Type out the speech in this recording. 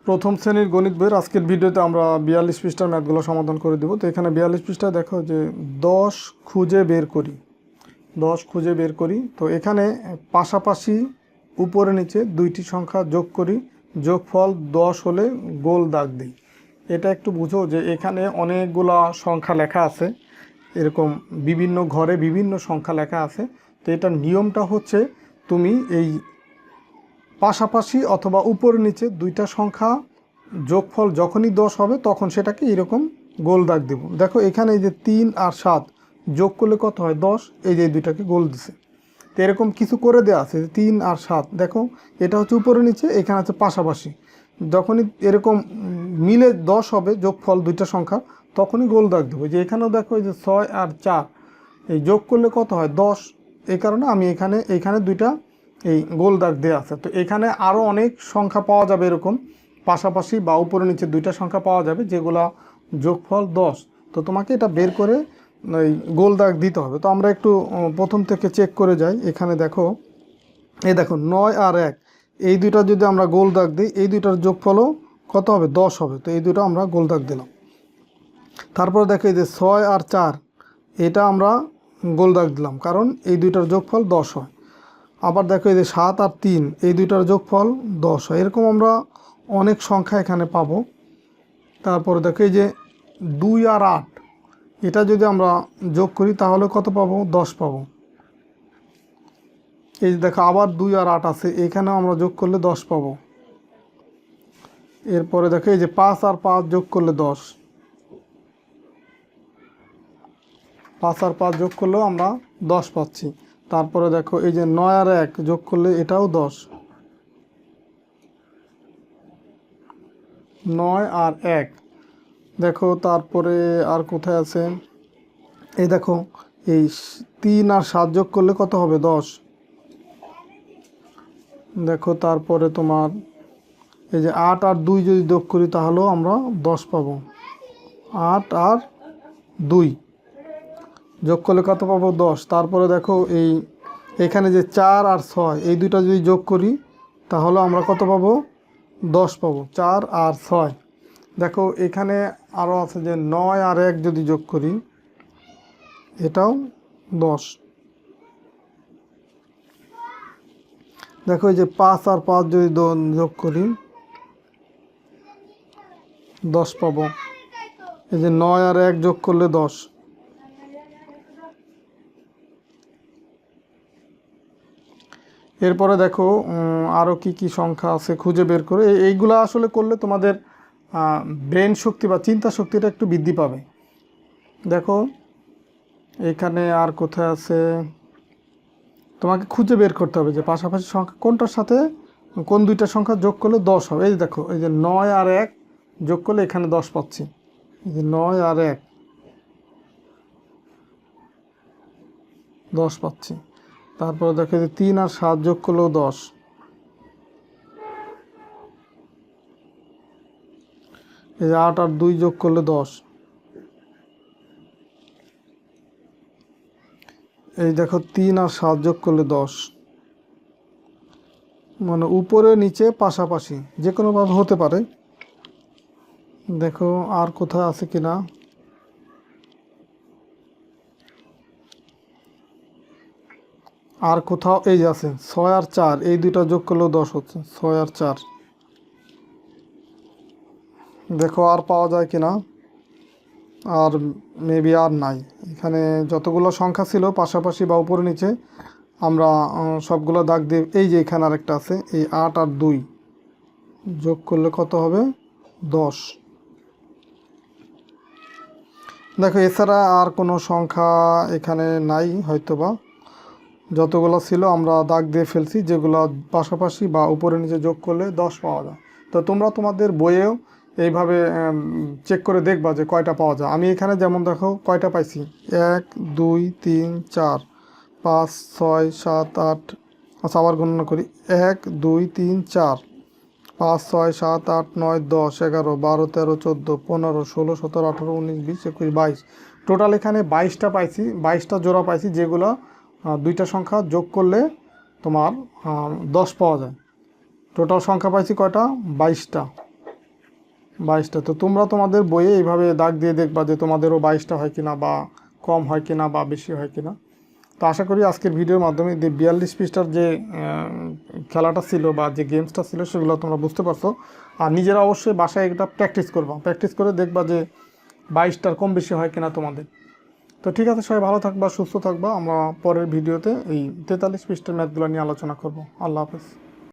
প্রথম শ্রেণীর গণিত বইয়ের আজকের ভিডিওতে আমরা 42 পৃষ্ঠার ম্যাথগুলো সমাধান করে দেব। তো এখানে 42 পৃষ্ঠায় দেখো যে 10 খুঁজে বের করি। তো এখানে পাশাপাশি উপরে নিচে দুইটি সংখ্যা যোগ করি, যোগফল 10 হলে গোল দাগ দিই। এটা একটু বুঝো যে এখানে অনেকগুলা সংখ্যা লেখা আছে, এরকম বিভিন্ন ঘরে বিভিন্ন সংখ্যা লেখা আছে। তো এটার নিয়মটা হচ্ছে তুমি এই পাশাপাশি অথবা উপর নিচে দুইটা সংখ্যা যোগফল যখনই 10 হবে তখন সেটাকে এরকম গোল দাগ দেব। দেখো এখানে এই যে 3 আর 7 যোগ করলে কত হয় 10, এই যে দুইটাকে গোল দিছে। তো এরকম কিছু করে দেওয়া আছে 3 আর 7, দেখো এটা হচ্ছে উপরে নিচে, এখানে আছে পাশাপাশি। যখনই এরকম মিলে 10 হবে যোগফল দুইটা সংখ্যা তখনই গোল দাগ দেবো। যে এখানেও দেখো এই যে 6 আর 4 এই যোগ করলে কত হয় 10, এই কারণে আমি এখানে দুইটা এই গোল দাগ দেওয়া আছে। তো এখানে আরও অনেক সংখ্যা পাওয়া যাবে এরকম পাশাপাশি বা উপরে নিচে দুইটা সংখ্যা পাওয়া যাবে যেগুলা যোগফল 10। তো তোমাকে এটা বের করে এই গোল দাগ দিতে হবে। তো আমরা একটু প্রথম থেকে চেক করে যাই। এখানে দেখো এই দেখো 9 আর 1 এই দুইটা যদি আমরা গোল দাগ দিই এই দুইটার যোগফলও কত হবে 10 হবে। তো এই দুটো আমরা গোল দাগ দিলাম। তারপর দেখো এই যে 6 আর 4 এটা আমরা গোল দাগ দিলাম কারণ এই দুইটার যোগফল 10 হয়। আবার দেখো এই যে 7 আর 3 এই দুইটার যোগফল 10 হয়। এরকম আমরা অনেক সংখ্যা এখানে পাবো। তারপরে দেখো এই যে 2 আর 8 এটা যদি আমরা যোগ করি তাহলে কত পাবো 10 পাবো। এই যে দেখো আবার 2 আর 8 আছে, এখানেও আমরা যোগ করলে 10 পাবো। এরপরে দেখো এই যে 5 আর 5 যোগ করলে 10, 5 আর 5 যোগ করলেও আমরা 10 পাচ্ছি। তারপরে দেখো এই যে 9 আর 1 যোগ করলে এটাও 10, 9 আর 1। দেখো তারপরে আর কোথায় আছে, এই দেখো এই 3 আর 7 যোগ করলে কত হবে 10। দেখো তারপরে তোমার এই যে 8 আর 2 যদি যোগ করি তাহলেও আমরা 10 পাবো। 8 আর 2 যোগ করলে কত পাবো 10। তারপরে দেখো এখানে যে 4 আর 6 এই দুইটা যদি যোগ করি তাহলে আমরা কত পাবো 10 পাবো, 4 আর 6। দেখো এখানে আরও আছে যে 9 আর 1 যদি যোগ করি এটাও 10। দেখো এই যে 5 আর 5 যদি যোগ করি 10 পাবো। এই যে 9 আর 1 যোগ করলে 10। এরপরে দেখো আরও কি সংখ্যা আছে খুঁজে বের করে এইগুলা আসলে করলে তোমাদের ব্রেন শক্তি বা চিন্তা শক্তিটা একটু বৃদ্ধি পাবে। দেখো এখানে আর কোথায় আছে, তোমাকে খুঁজে বের করতে হবে যে পাশাপাশি সংখ্যা কোনটার সাথে কোন দুইটা সংখ্যা যোগ করলে 10 হবে। এই যে দেখো এই যে 9 আর 1 যোগ করলে এখানে 10 পাচ্ছি। এই যে 9 আর 1 10 পাচ্ছি। তারপরে দেখো যে 3 আর 7 যোগ করলেও 10। এই যে 8 আর 2 যোগ করলে 10। এই দেখো 3 আর 7 যোগ করলে 10। মানে উপরে নিচে পাশাপাশি যে কোনোভাবে হতে পারে। দেখো আর কোথায় আছে কিনা, আর কোথাও এই যে আছে 6 আর 4 এই দুইটা যোগ করলেও 10 হচ্ছে, 6 আর 4। দেখো আর পাওয়া যায় কিনা, আর মেবি আর নাই। এখানে যতগুলো সংখ্যা ছিল পাশাপাশি বা উপরে নিচে আমরা সবগুলো দাগ দিয়ে, এই যে এখানে আরেকটা আছে এই 8 আর 2 যোগ করলে কত হবে 10। দেখো এছাড়া আর কোনো সংখ্যা এখানে নাই, হয়তোবা যতগুলো ছিল আমরা দাগ দিয়ে ফেলছি যেগুলো পাশাপাশি বা উপরে নিচে যোগ করলে 10 পাওয়া যায়। তো তোমরা তোমাদের বইয়েও এইভাবে চেক করে দেখবা যে কয়টা পাওয়া যায়। আমি এখানে যেমন দেখো কয়টা পাইছি, 1 2 3 4 5 6 7 8। আচ্ছা আবার গণনা করি, 1 2 3 4 5 6 7 8 9 10 11 12 13 14 15 16 17 18 19 20 21 22। টোটাল এখানে 22টা পাইছি, 22টা জোড়া পাইছি যেগুলো দুইটা সংখ্যা যোগ করলে তোমার 10 পাওয়া যায়। টোটাল সংখ্যা পাইছি কয়টা 22টা। 22টা। তো তোমরা তোমাদের বইয়ে এইভাবে দাগ দিয়ে দেখবা যে তোমাদেরও 22টা হয় কিনা, বা কম হয় কিনা, বা বেশি হয় কিনা। তো আশা করি আজকের ভিডিওর মাধ্যমে যে 42 পৃষ্ঠার যে খেলাটা ছিল বা যে গেমসটা ছিল সেগুলো তোমরা বুঝতে পারছো। আর নিজেরা অবশ্যই বাসায় এটা প্র্যাকটিস করবা, প্র্যাকটিস করে দেখবা যে 22টার কম বেশি হয় কিনা তোমাদের। তো ঠিক আছে, সবাই ভালো থাকবা, সুস্থ থাকবা। আমরা পরের ভিডিওতে এই 43 পৃষ্ঠার ম্যাথগুলো নিয়ে আলোচনা করব। আল্লাহ হাফেজ।